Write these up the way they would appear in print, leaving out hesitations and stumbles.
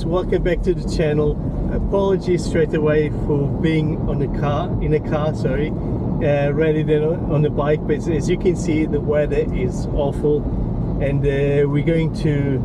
welcome back to the channel. Apologies straight away for being in a car, sorry, rather than on the bike, but as you can see the weather is awful, and we're going to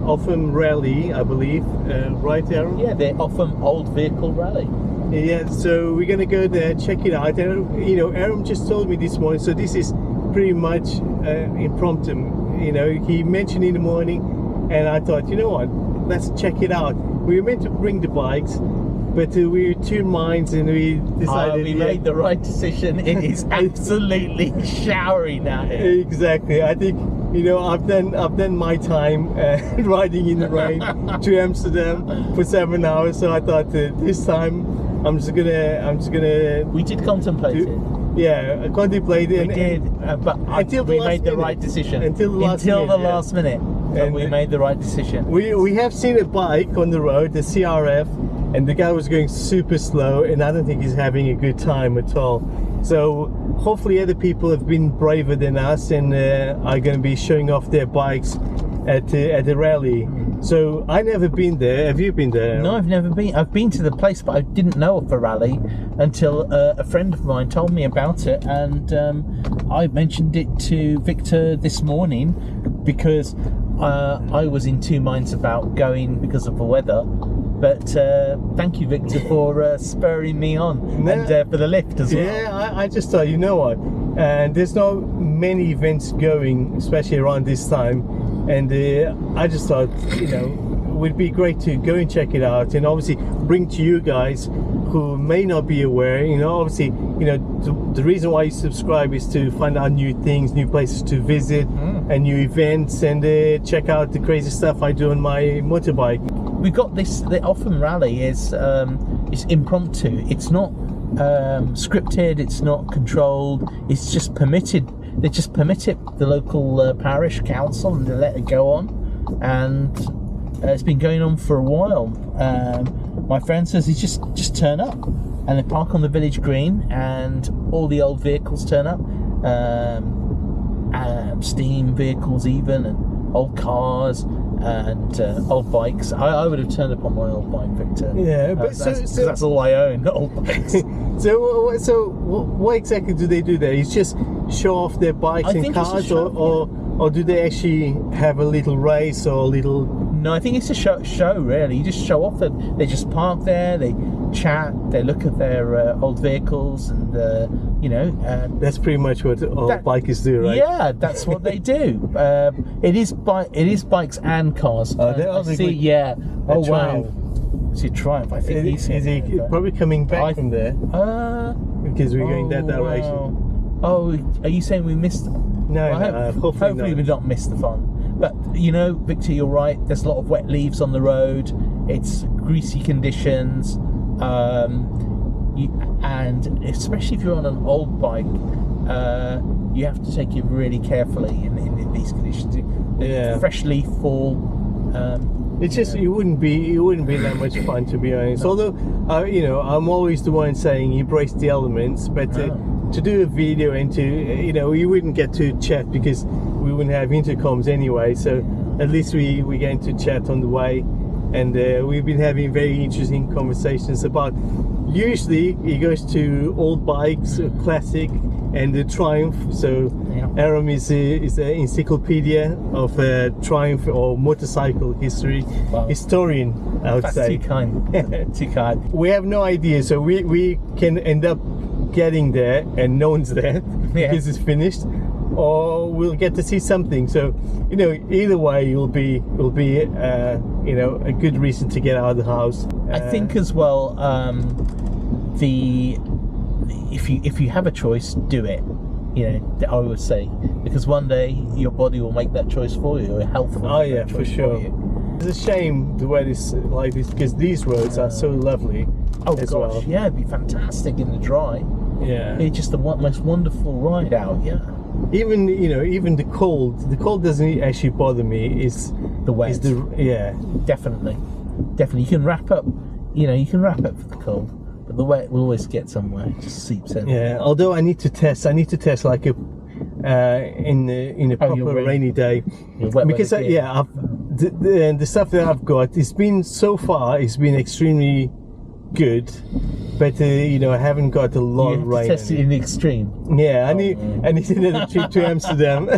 Offham Rally, I believe, right, Aaron? Yeah, the Offham Old Vehicle Rally. Yeah, so we're gonna go there, check it out. And you know, Aaron just told me this morning, so this is pretty much impromptu. You know, he mentioned in the morning, and I thought, you know what, let's check it out. We were meant to bring the bikes, but we were two minds, and we decided we made the right decision. It is absolutely showery now. Exactly. I think, you know, I've done my time riding in the rain to Amsterdam for 7 hours. So I thought this time I'm just gonna. We did contemplate it. Yeah, I contemplated. We did, but we made the right decision until the last minute. And we made the right decision. We have seen a bike on the road, the CRF, and the guy was going super slow, and I don't think he's having a good time at all. So hopefully other people have been braver than us and are going to be showing off their bikes at the rally. So I've never been there. Have you been there? No, I've never been. I've been to the place, but I didn't know of the rally until a friend of mine told me about it, and I mentioned it to Victor this morning because I was in two minds about going because of the weather. But thank you, Victor, for spurring me on, and for the lift as well. Yeah, I just thought, you know what, and there's not many events going, especially around this time, and I just thought, you know, it would be great to go and check it out, and obviously bring to you guys who may not be aware. You know, obviously, you know, the reason why you subscribe is to find out new things, new places to visit, and new events, and check out the crazy stuff I do on my motorbike. We've got this. The Offham Rally is impromptu. It's not scripted. It's not controlled. It's just permitted. They just permit it. The local parish council, and they let it go on. And it's been going on for a while. My friend says he just turn up, and they park on the village green, and all the old vehicles turn up, steam vehicles even, and old cars. And old bikes. I would have turned up on my old bike, Victor. Yeah, but that's all I own, old bikes. so what exactly do they do there? It's just show off their bikes and cars, or do they actually have a little race or a little? No, I think it's a show really. You just show off that they just park there, they chat, they look at their old vehicles, and you know. That's pretty much what all bikers do, right? Yeah, that's what they do. It is bikes and cars. I see. Yeah. Oh wow. It's a Triumph. I think is he probably coming back from there? Because we're going that direction. Wow. Oh, are you saying we missed? No, hopefully we've not missed the fun. But you know, Victor, you're right. There's a lot of wet leaves on the road. It's greasy conditions, and especially if you're on an old bike, you have to take it really carefully in these conditions. Yeah. Fresh leaf fall. It's just it wouldn't be that much fun, to be honest. Although you know, I'm always the one saying embrace the elements, but to do a video and to, you know, we wouldn't get to chat because we wouldn't have intercoms anyway. So at least we get to chat on the way, and we've been having very interesting conversations about. Usually he goes to old bikes, classic, and the Triumph. So Aram is an encyclopedia of Triumph or motorcycle history. Wow. Historian, I would say. Too kind. Too kind. We have no idea, so we can end up getting there and no one's there because it's finished, or we'll get to see something. So, you know, either way, it will be you know, a good reason to get out of the house. I think as well, if you have a choice, do it. You know, I would say, because one day your body will make that choice for you. Your health will make that choice for sure. It's a shame the weather is like this because these roads are so lovely. Oh gosh, well. Yeah, it'd be fantastic in the dry. Yeah, it's just the most wonderful ride out. Yeah. Even, you know, even the cold doesn't actually bother me. It's the wet. Definitely. You can wrap up. You know, you can wrap up for the cold, but the wet will always get somewhere. It just seeps in. Yeah. Although I need to test like a in a proper rainy day, because the stuff that I've got, it's been extremely good, but you know, I haven't got a lot of rain. Test it in the extreme. Yeah, I need another trip to Amsterdam.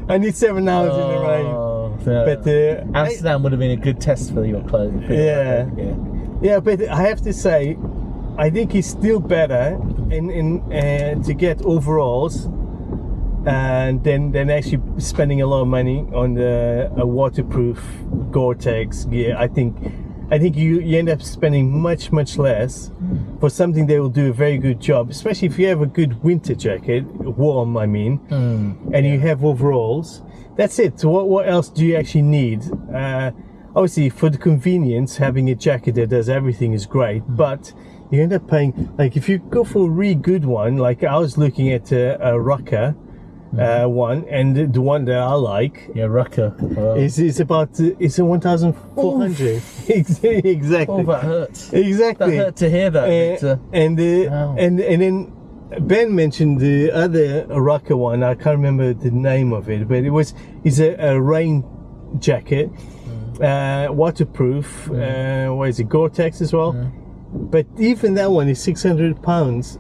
I need 7 hours in the rain. But Amsterdam would have been a good test for your clothing. Yeah, but I have to say, I think it's still better to get overalls and then actually spending a lot of money on a waterproof Gore-Tex gear. I think you end up spending much less for something that will do a very good job, especially if you have a good winter jacket, warm I mean, and you have overalls. That's it. So what else do you actually need? Obviously, for the convenience, having a jacket that does everything is great, but you end up paying, like if you go for a really good one, like I was looking at a Rucker one, and the one that I like, Rucker, is about it's a 1,400. Exactly. Oh, that hurts. Exactly. That hurt to hear that. And then Ben mentioned the other Rucker one. I can't remember the name of it, but it's a rain jacket, waterproof. What is it? Gore-Tex as well. But even that one is £600,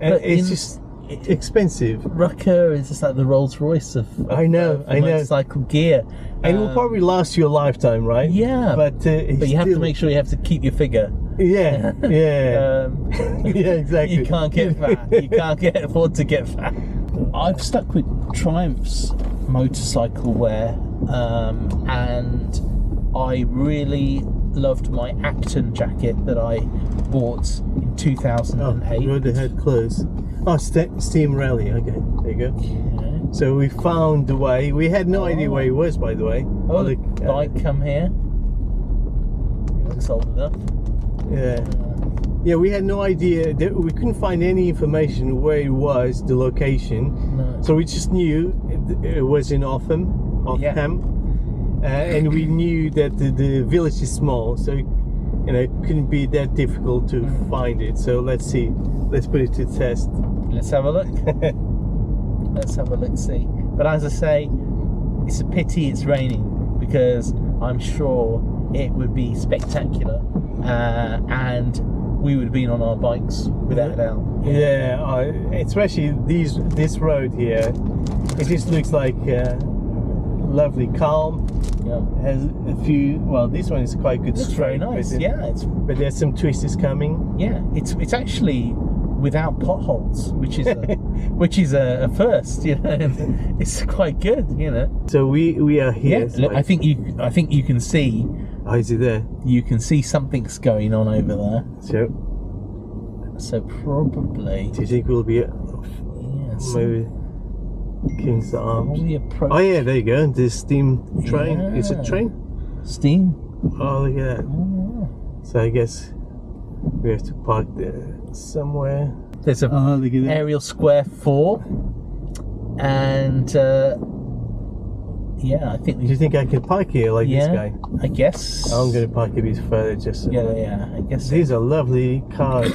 and it's just expensive. Rucker is just like the Rolls Royce of motorcycle gear, and it will probably last you a lifetime, right? Yeah, but you have to make sure you have to keep your figure. Yeah, yeah, yeah, exactly. You can't get fat. You can't afford to get fat. I've stuck with Triumph's motorcycle wear, and I really loved my Acton jacket that I bought in 2008. Oh, rode ahead close. Oh, Steam Rally. Okay, there you go. Okay. So we found the way. We had no idea where he was, by the way. Oh, the bike come here. He looks old enough. Yeah. Yeah, we had no idea. We couldn't find any information where it was, the location. No. So we just knew it was in Offham. And we knew that the village is small, so it couldn't be that difficult to find it. So let's see. Let's put it to test. Let's have a look. Let's have a look, see. But as I say, it's a pity it's raining, because I'm sure it would be spectacular, and we would have been on our bikes without a doubt. Yeah, especially this road here. It just looks like lovely, calm. Yeah. Has a few. Well, this one is quite good. It's very nice. But there's some twists coming. Yeah, it's actually without potholes, which is a first. You know, it's quite good. You know. So we are here. Yeah, look, I think you can see. Oh, is it there? You can see something's going on over there. So probably. Do you think we'll be? Maybe. King's Arms. Oh yeah, there you go. The steam train. Yeah. Is it train? Steam. Oh, look at that. Oh. So I guess we have to park there somewhere. There's a aerial square 4, and yeah, I think. Do you think I can park here like this guy? I guess. I'm going to park a bit further, just. Yeah. I guess. These are lovely cars.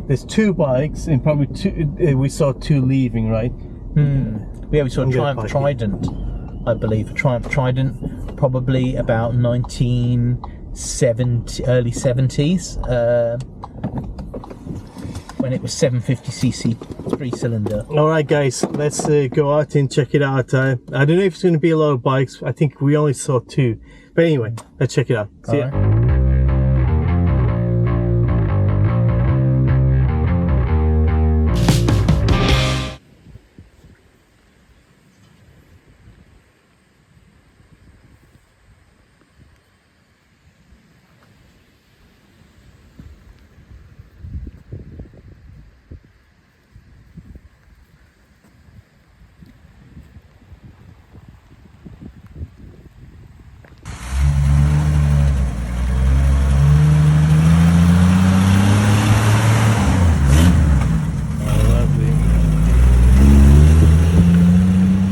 There's 2 bikes, and probably 2. We saw 2 leaving, right? Yeah, we saw Triumph Trident, I believe. Triumph Trident, probably about 1970, early 70s, when it was 750cc 3-cylinder. All right, guys, let's go out and check it out. I don't know if it's going to be a lot of bikes. I think we only saw 2, but anyway, let's check it out. See ya.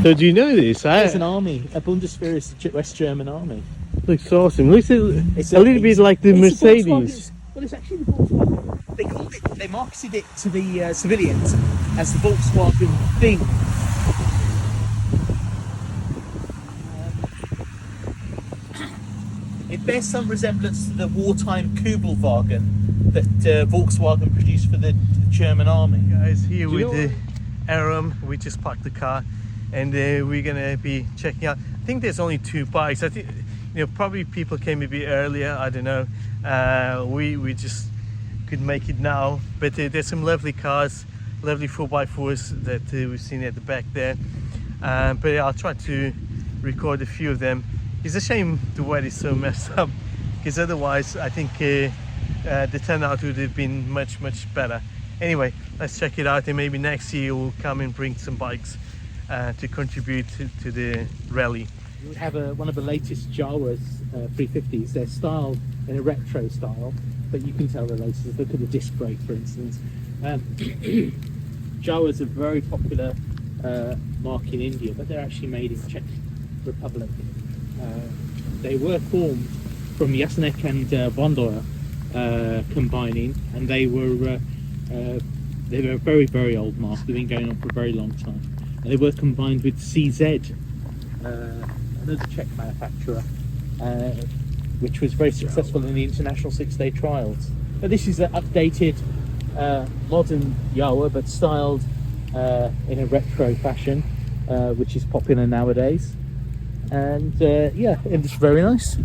So do you know this? There's an army, a Bundeswehr is the West German army. Looks awesome. Looks a little bit like the Mercedes. Well, it's actually the Volkswagen. They marketed it to the civilians as the Volkswagen thing. it bears some resemblance to the wartime Kubelwagen that Volkswagen produced for the German army. Guys, here with the Aram, we just parked the car, and we're gonna be checking out. I think there's only 2 bikes. I think, you know, probably people came a bit earlier. I don't know. We just could make it now, but there's some lovely cars, lovely 4x4s that we've seen at the back there. But I'll try to record a few of them. It's a shame the weather is so messed up, because otherwise I think the turnout would have been much better. Anyway, let's check it out, and maybe next year we'll come and bring some bikes to contribute to the rally. We have one of the latest Jawas 350s. They're styled in a retro style, but you can tell they're latest. Look at the disc brake, for instance. Jawas are very popular mark in India, but they're actually made in Czech Republic. They were formed from Jasnek and Vondor combining, and they were a very old mark. They've been going on for a very long time. And they were combined with CZ, another Czech manufacturer, which was very successful in the international 6-day trials. But this is an updated, modern Jawa, but styled in a retro fashion, which is popular nowadays. And yeah, it's very nice.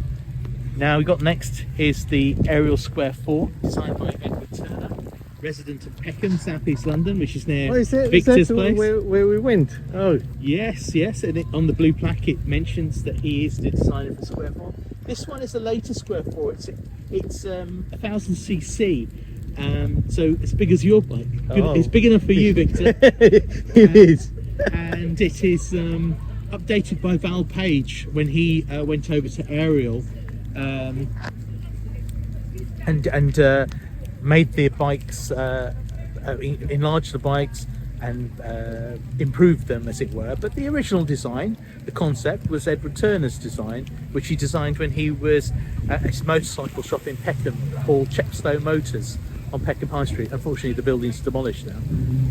Now we got next is the Aerial Square 4, designed by Edward Turner, resident of Peckham, South East London, which is near Victor's place. Where we went? Oh, yes, and on the blue plaque it mentions that he is the designer of the Square 4. This one is a later Square 4. It's 1000cc, so as big as your bike. Oh. It's big enough for you, Victor. It is. And it is updated by Val Page when he went over to Aerial and made the bikes, enlarged the bikes and improved them, as it were. But the original design, the concept, was Edward Turner's design, which he designed when he was at his motorcycle shop in Peckham called Chepstow Motors on Peckham High Street. Unfortunately, the building's demolished now,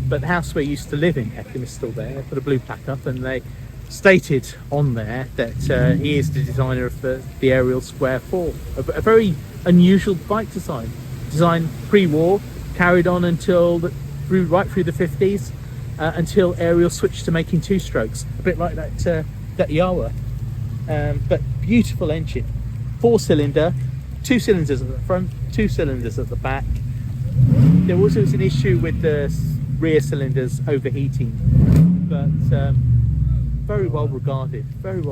but the house where he used to live in Peckham is still there. They put a blue plaque up, and they stated on there that he is the designer of the Aerial Square 4, a very unusual bike design. Designed pre-war, carried on until right through the 50s, until Aerial switched to making 2-strokes, a bit like that Jawa. But beautiful engine, 4-cylinder, 2 cylinders at the front, 2 cylinders at the back. There also was an issue with the rear cylinders overheating, but very well regarded bike.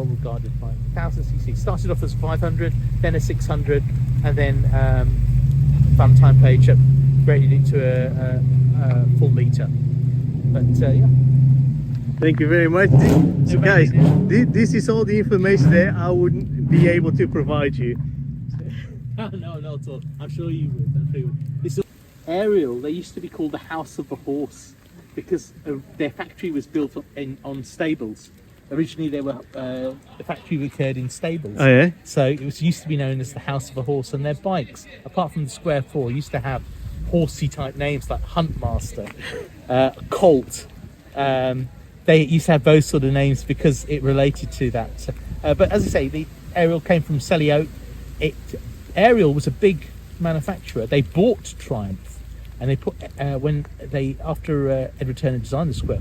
1000cc. Started off as 500, then a 600, and then Valentine Page upgraded it to a full litre. But yeah. Thank you very much. So guys, this is all the information that I wouldn't be able to provide you. No, not at all. I'm sure you would. This Aerial, they used to be called the House of the Horse because their factory was built on stables. Originally, the factory occurred in stables. Oh yeah. So it used to be known as the House of a Horse, and their bikes, apart from the Square 4, used to have horsey type names like Huntmaster, Colt. They used to have those sort of names because it related to that. But as I say, the Aerial came from Selly Oak. Aerial was a big manufacturer. They bought Triumph, and they put after Edward Turner designed the Square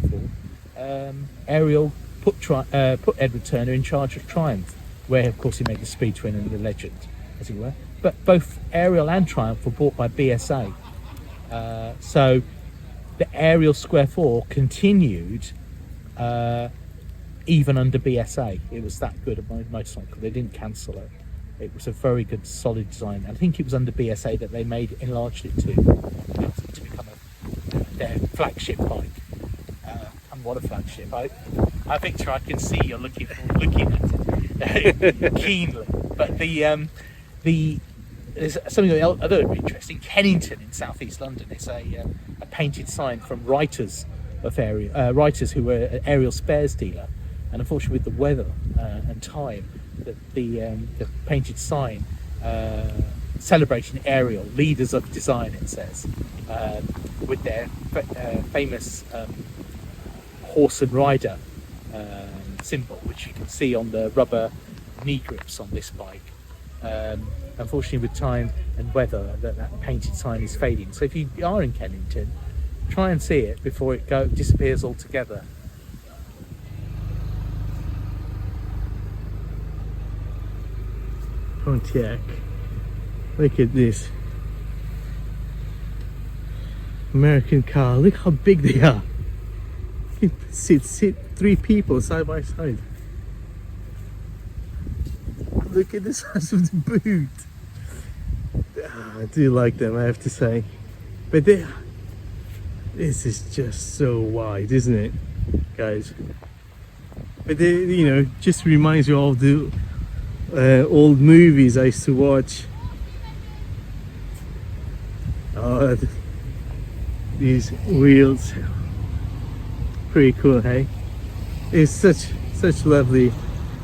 4, Aerial put Edward Turner in charge of Triumph, where of course he made the Speed Twin and the Legend, as it were. But both Aerial and Triumph were bought by BSA, so the Aerial Square 4 continued even under BSA. It was that good a motorcycle. They didn't cancel it. It was a very good, solid design. I think it was under BSA that they enlarged it to become their flagship bike. And what a flagship! Victor, I can see you're looking at it keenly. But there's something other interesting. Kennington in South East London is a painted sign from writers who were an Aerial spares dealer, and unfortunately with the weather and time, the painted sign celebrating Aerial, leaders of design, it says, with their famous horse and rider symbol, which you can see on the rubber knee grips on this bike. Unfortunately, with time and weather, that painted sign is fading. So if you are in Kennington, try and see it before it disappears altogether. Pontiac. Look at this American car. Look how big they are. You can sit 3 people side by side. Look at the size of the boot. I do like them, I have to say. But this is just so wide, isn't it, guys? But you know, just reminds you of the old movies I used to watch. Oh, these wheels, pretty cool, hey? It's such lovely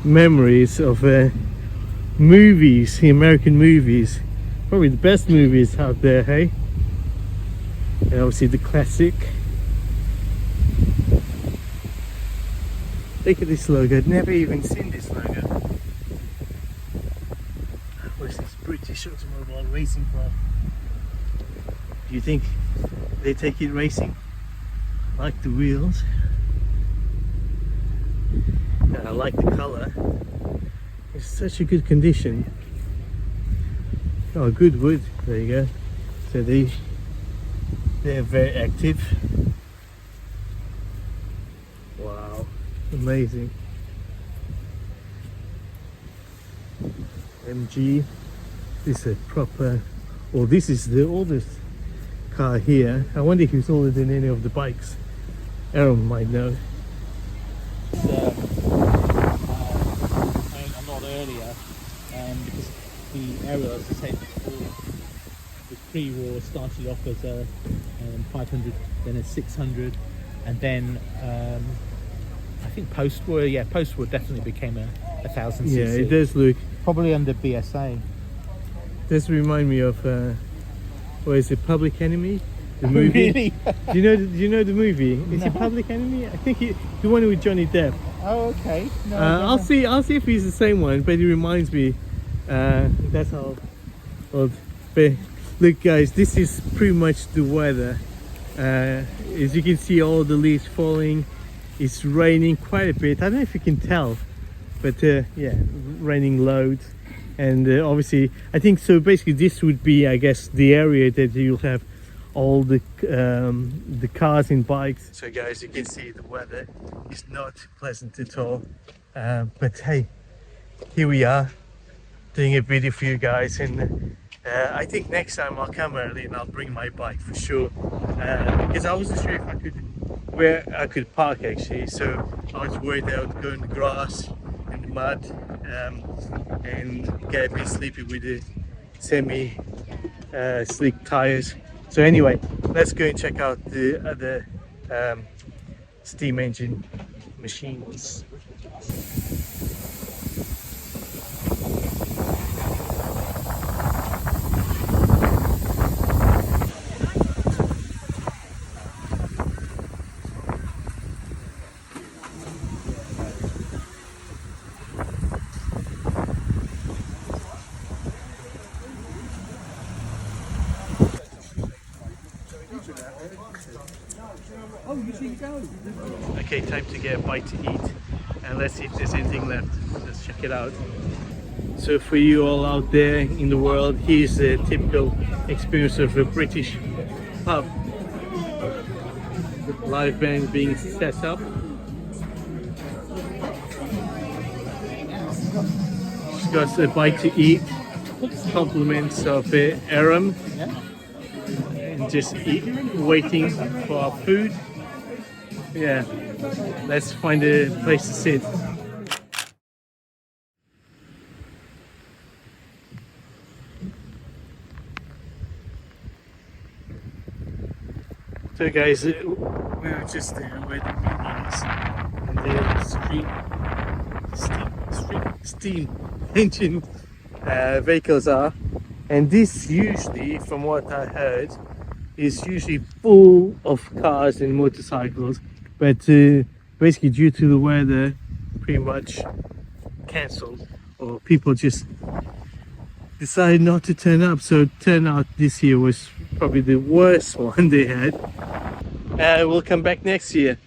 memories of movies, the American movies, probably the best movies out there, hey? And obviously the classic. Look at this logo, I'd never even seen this logo. What's this? British Automobile Racing Club. Do you think they take it racing? I like the wheels. And I like the color. It's such a good condition. Oh, good wood. There you go. So they're very active. Wow, amazing. MG. This is a proper. Well, this is the oldest car here. I wonder if it's older than any of the bikes. Aaron might know. A lot earlier, because the aerial, as I said before, was pre-war, started off as a 500, then a 600, and then I think post-war, post-war definitely became a 1000cc. Yeah, it does look. Probably under BSA. Does remind me of what is it, Public Enemy? The movie. Really? Do you know the movie? Is it Public Enemy? I think the one with Johnny Depp. Oh, okay. No, I'll see if he's the same one, but it reminds me. That's how old. But look, guys, this is pretty much the weather. As you can see, all the leaves falling. It's raining quite a bit. I don't know if you can tell, but yeah, raining loads. And obviously, I think so. Basically, this would be, I guess, the area that you'll have all the cars and bikes. So, guys, you can see the weather is not pleasant at all. But hey, here we are doing a video for you guys, and I think next time I'll come early and I'll bring my bike for sure. Because I wasn't sure if I could where I could park actually. So I was worried that I would go in the grass and the mud. And get a bit sleepy with the semi slick tires. So anyway, let's go and check out the other steam engine machines. Okay, time to get a bite to eat, and let's see if there's anything left. Let's check it out. So for you all out there in the world, here's a typical experience of a British pub. Live band being set up. She's got a bite to eat. Compliments of Aram. And just waiting for our food. Yeah, let's find a place to sit. So guys, we were just there where the meeting is, and the steam engine vehicles are, and this usually, from what I heard, is usually full of cars and motorcycles. But basically, due to the weather, pretty much cancelled. or people just decided not to turn up. So turnout this year was probably the worst one they had. We'll come back next year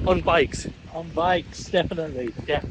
on bikes. On bikes, definitely. Yeah.